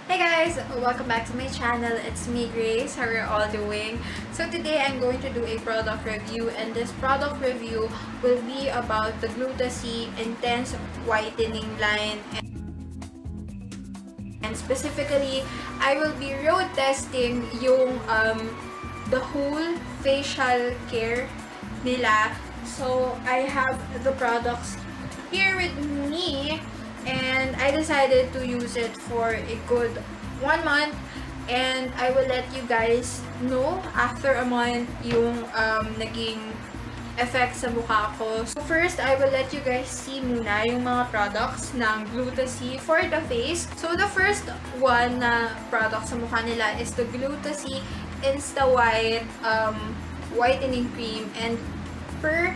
Hey guys! Welcome back to my channel. It's me, Grace. How are you all doing? So today I'm going to do a product review, and this product review will be about the Gluta-C Intense Whitening line. And specifically, I will be road testing yung the whole facial care nila. So I have the products here with me. And I decided to use it for a good 1 month, and I will let you guys know after a month yung naging effect sa mukha ko. So first, I will let you guys see muna yung mga products ng Gluta-C for the face. So the first one na product sa mukha nila is the Gluta-C Insta White Whitening Cream, and per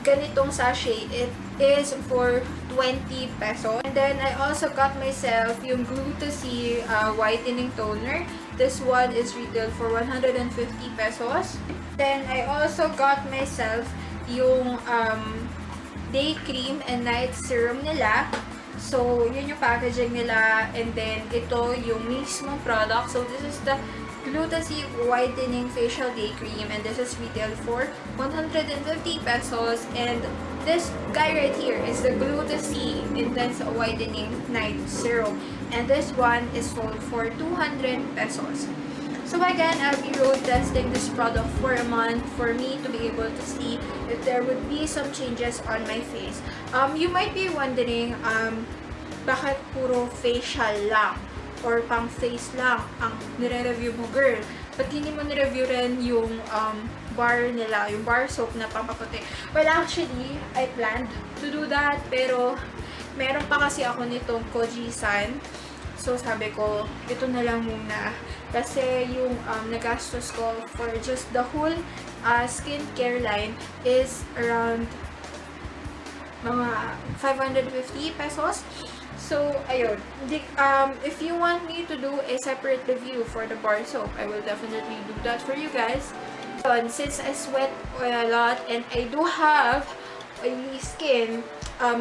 ganitong sachet, it is for 20 pesos. And then I also got myself yung Gluta-C whitening toner. This one is retailed for 150 pesos. Then I also got myself yung day cream and night serum nila. So yun yung packaging nila, and then ito yung mismong product. So this is the Gluta-C Whitening Facial Day Cream, and this is retailed for 150 pesos. And this guy right here is the Gluta-C Intense Whitening Night Serum, and this one is sold for 200 pesos. So again, I'll be road testing this product for a month for me to be able to see if there would be some changes on my face. You might be wondering, bakit puro facial lang or pang face lang ang nire-review mo, girl? Ba't hindi mo nire-review rin yung bar nila, yung bar soap na pampaputi? Well, actually, I planned to do that, pero meron pa kasi ako nitong Kojisan. So, sabi ko, ito na lang muna. Kasi yung nagastos ko for just the whole skincare line is around mga 550 pesos. So, ayun. If you want me to do a separate review for the bar soap, I will definitely do that for you guys. Since I sweat a lot and I do have oily skin,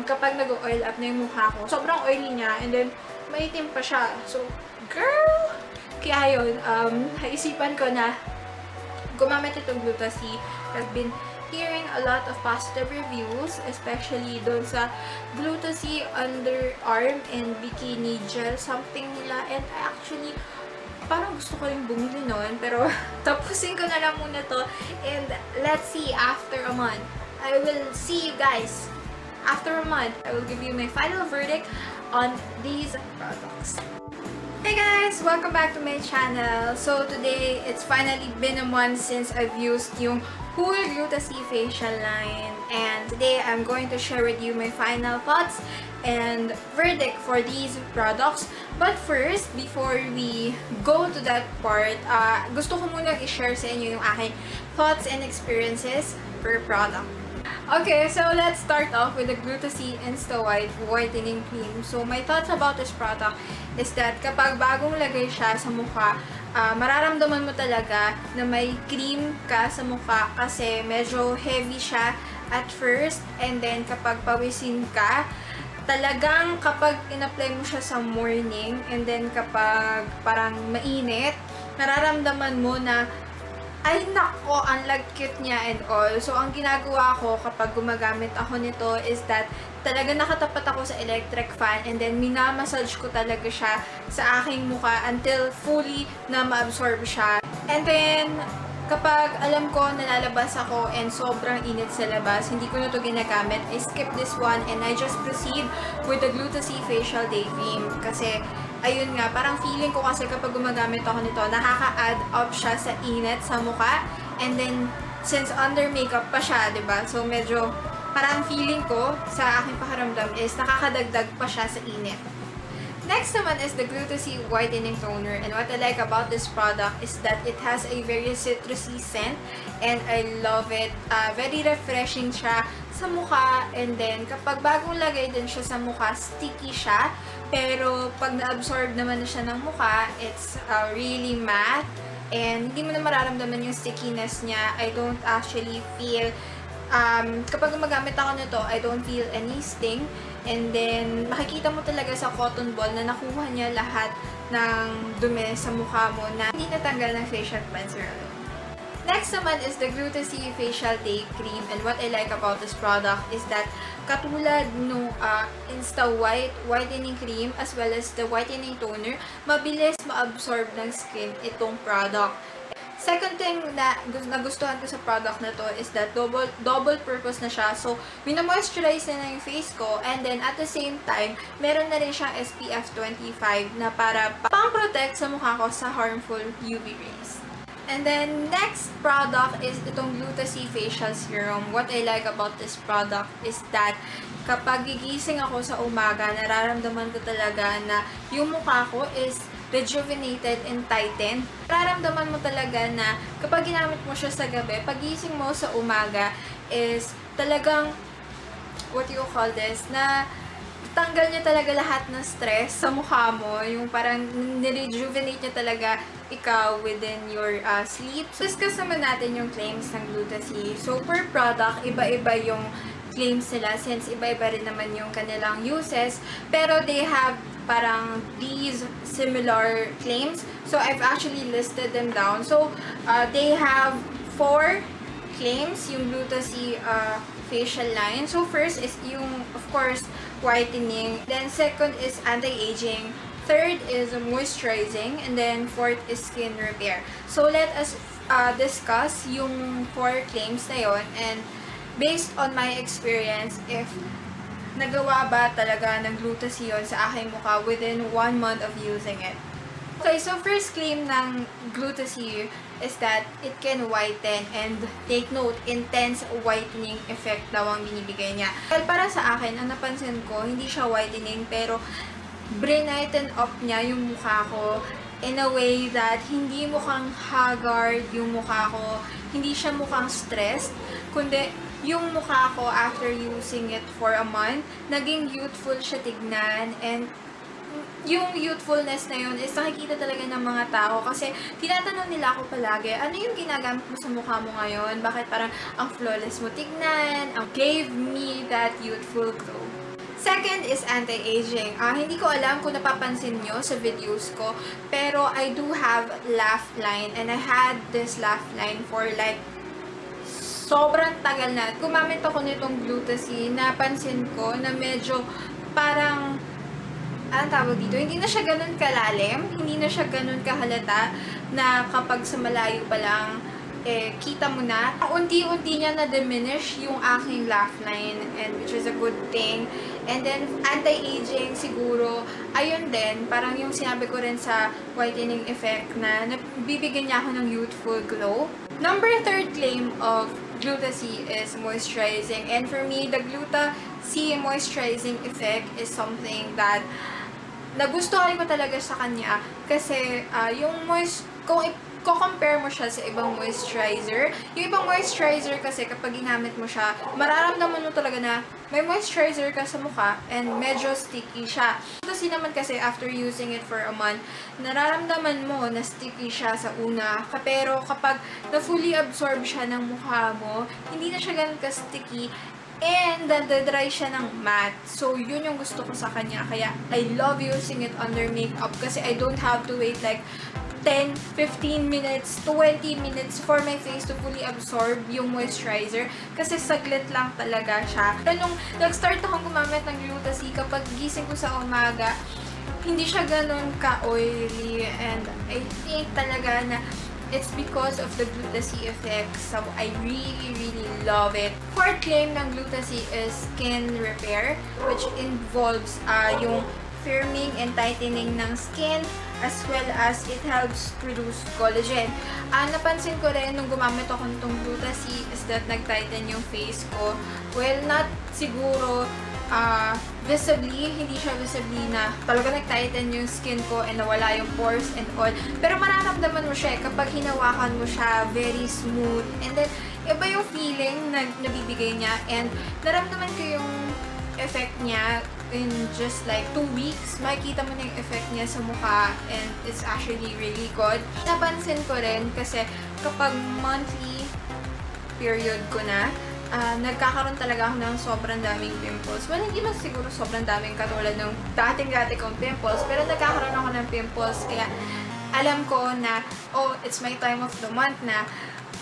kapag nag-oil up na yung mukha ko, sobrang oily niya, and then maitim pa siya. So, girl! Kaya yun, naisipan ko na gumamit itong Gluta-C. I've been hearing a lot of positive reviews, especially doon sa Gluta-C underarm and bikini gel something nila, and actually parang gusto ko rin bumili nun, pero tapusin ko na lang muna to, and let's see after a month. I will see you guys after a month. I will give you my final verdict on these products. Hey guys! Welcome back to my channel. So today, it's finally been a month since I've used yung whole Gluta-C facial line, and today I'm going to share with you my final thoughts and verdict for these products. But first, before we go to that part, gusto ko munang i-share sa inyo yung aking thoughts and experiences per product. Okay, so let's start off with the Gluta-C Insta White Whitening Cream. So my thoughts about this product is that kapag bagong lagay siya sa mukha, mararamdaman mo talaga na may cream ka sa mukha kasi medyo heavy siya at first, and then kapag pawisin ka, talagang kapag in-apply mo siya sa morning and then kapag parang mainit, nararamdaman mo na ay nako, ang lagkit niya and all. So, ang ginagawa ko kapag gumagamit ako nito is that talaga nakatapat ako sa electric fan, and then minamassage ko talaga siya sa aking mukha until fully na ma-absorb siya. And then, kapag alam ko nalalabas ako and sobrang init sa labas, hindi ko na to ginagamit, I skip this one and I just proceed with the Gluta-C Facial Day Cream. Kasi ayun nga, parang feeling ko kasi kapag gumagamit ako nito, nakaka-add up siya sa init sa mukha. And then, since under makeup pa siya, diba? So, medyo parang feeling ko sa aking pakiramdam is nakakadagdag pa siya sa init. Next naman is the Gluta-C Whitening Toner, and what I like about this product is that it has a very citrusy scent, and I love it. Very refreshing siya sa mukha, and then kapag bagong lagay din siya sa mukha, sticky siya, pero pag na-absorb naman na siya ng mukha, it's really matte, and hindi mo na mararamdaman yung stickiness niya. I don't actually feel kapag gumagamit ako nito, I don't feel any sting. And then, makikita mo talaga sa cotton ball na nakuha niya lahat ng dumi sa mukha mo na hindi natanggal ng facial cleanser alone. Next naman is the Gluta-C Facial Day Cream, and what I like about this product is that katulad nung Insta White Whitening Cream as well as the Whitening Toner, mabilis ma-absorb ng skin itong product. Second thing na nagustuhan ko sa product na to is that double purpose na siya. So, mina-moisturize na yung face ko, and then at the same time, meron na rin siyang SPF 25 na para pang-protect sa mukha ko sa harmful UV rays. And then, next product is itong Gluta-C Facial Serum. What I like about this product is that kapag gigising ako sa umaga, nararamdaman ko talaga na yung mukha ko is rejuvenated and tightened. Nararamdaman mo talaga na kapag ginamit mo siya sa gabi, pagising mo sa umaga is talagang, what you call this, na tanggal niya talaga lahat ng stress sa mukha mo. Yung parang nirejuvenate niya talaga ikaw within your sleep. So, discuss naman natin yung claims ng Gluta-C. So, per product, iba-iba yung claims nila since iba-iba rin naman yung kanilang uses. Pero they have parang these similar claims. So, I've actually listed them down. So, they have 4 claims, yung Gluta-C facial line. So, first is yung, of course, whitening. Then, second is anti-aging. Third is moisturizing. And then, fourth is skin repair. So, let us discuss yung 4 claims na yon. And based on my experience, if nagawa ba talaga ng Gluta-C yun sa aking mukha within 1 month of using it. Okay, so first claim ng Gluta-C is that it can whiten, and take note, intense whitening effect daw ang binibigay niya. Well, para sa akin, ang napansin ko, hindi siya whitening, pero brighthen up niya yung mukha ko in a way that hindi mukhang haggard yung mukha ko, hindi siya mukhang stressed, kundi yung mukha ko after using it for a month, naging youthful siya tignan, and yung youthfulness na yun is nakikita talaga ng mga tao kasi tinatanong nila ako palagi, ano yung ginagamit mo sa mukha mo ngayon? Bakit parang ang flawless mo tignan? Gave me that youthful glow. Second is anti-aging. Hindi ko alam kung napapansin nyo sa videos ko, pero I do have laugh line, and I had this laugh line for like sobrang tagal na. Gumamit ako nitong Gluta-C, napansin ko na medyo parang anong tawag dito, hindi na siya ganun kalalim, hindi na siya ganun kahalata na kapag sa malayo pa lang, kita mo na. Unti-unti niya na-diminish yung aking laugh line, and which is a good thing. And then, anti-aging siguro, ayun din, parang yung sinabi ko rin sa whitening effect na bibigyan niya ako ng youthful glow. Number 3 claim of Gluta-C is moisturizing. And for me, the Gluta-C moisturizing effect is something that nagustuhan ko talaga sa kanya kasi yung kung i-compare mo siya sa ibang moisturizer, yung ibang moisturizer kasi kapag ginamit mo siya, mararamdaman mo talaga na may moisturizer ka sa mukha and medyo sticky siya. Kasi naman kasi after using it for a month, nararamdaman mo na sticky siya sa una. Pero kapag na-fully absorb siya ng mukha mo, hindi na siya ganun ka-sticky. And dry siya ng matte. So, yun yung gusto ko sa kanya. Kaya, I love using it under makeup kasi I don't have to wait like 10, 15 minutes, 20 minutes for my face to fully absorb yung moisturizer. Kasi saglit lang talaga siya. Pero nung nag-start akong gumamit ng Gluta-C, kapag gising ko sa umaga, hindi siya ganun ka-oily. And I think talaga na it's because of the Gluta-C effect. So, I really, really love it. Fourth claim ng Gluta-C is skin repair, which involves yung firming and tightening ng skin, as well as it helps produce collagen. Napansin ko rin nung gumamit ako nitong Gluta-C is that nag-tighten yung face ko. Well, not siguro visibly, hindi siya visibly na talaga nag-tighten yung skin ko and nawala yung pores and all. Pero mararamdaman mo siya kapag hinawakan mo siya, very smooth. And then, iba yung feeling na nabibigay niya, and naramdaman ko yung effect niya in just like 2 weeks. Makikita mo na yung effect niya sa mukha, and it's actually really good. Napansin ko rin kasi kapag monthly period ko na, nagkakaroon talaga ako ng sobrang daming pimples. Well, hindi man siguro sobrang daming katulad ng dating-dati kong pimples, pero nagkakaroon ako ng pimples, kaya alam ko na, oh, it's my time of the month na.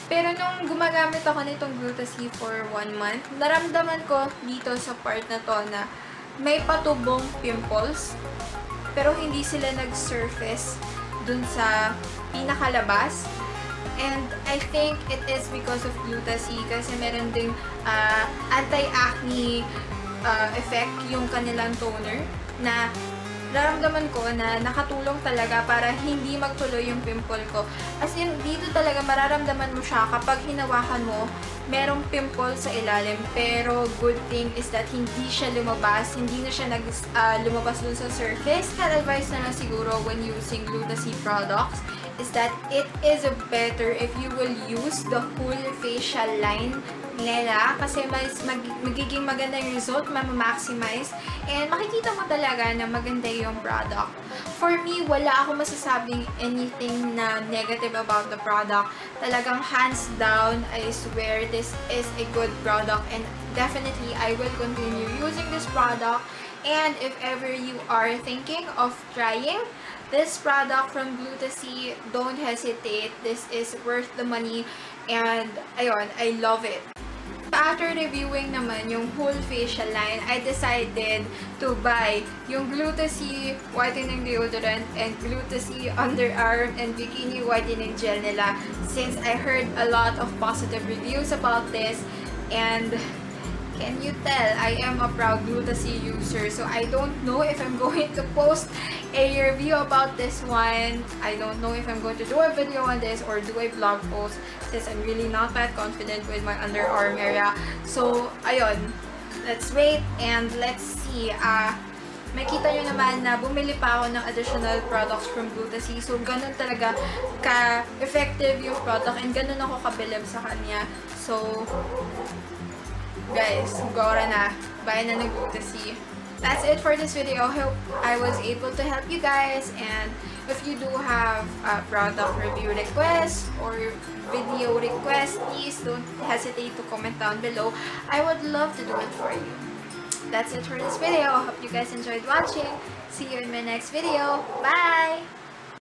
Pero nung gumagamit ako nitong Gluta-C for 1 month, naramdaman ko dito sa part na to na may patubong pimples, pero hindi sila nag-surface dun sa pinakalabas. And I think it is because of Gluta-C kasi meron ding anti-acne effect yung kanilang toner na nararamdaman ko na nakatulong talaga para hindi magtuloy yung pimple ko. As in, dito talaga mararamdaman mo siya kapag hinawakan mo, merong pimple sa ilalim. Pero good thing is that hindi siya lumabas, hindi na siya lumabas dun sa surface. That advice na lang siguro when using Gluta-C products is that it is better if you will use the whole facial line nila kasi mas magiging maganda yung result, ma-maximize, and makikita mo talaga na maganda yung product. For me, wala ako masasabing anything na negative about the product. Talagang hands down, I swear this is a good product and definitely I will continue using this product. And if ever you are thinking of trying this product from Gluta-C, don't hesitate. This is worth the money and ayun, I love it. After reviewing naman yung whole facial line, I decided to buy yung Gluta-C whitening deodorant and Gluta-C underarm and bikini whitening gel nila since I heard a lot of positive reviews about this. And can you tell, I am a proud Gluta-C user, so I don't know if I'm going to post a review about this one. I don't know if I'm going to do a video on this or do a blog post since I'm really not that confident with my underarm area. So, ayun, let's wait and let's see. Makita nyo naman na bumili pa ako ng additional products from Gluta-C. So, ganun talaga ka-effective yung product and ganun ako kabilib sa kanya. So, guys, gora na. Buy na ng Gluta-C. That's it for this video. I hope I was able to help you guys. And if you do have a product review request or video request, please don't hesitate to comment down below. I would love to do it for you. That's it for this video. I hope you guys enjoyed watching. See you in my next video. Bye!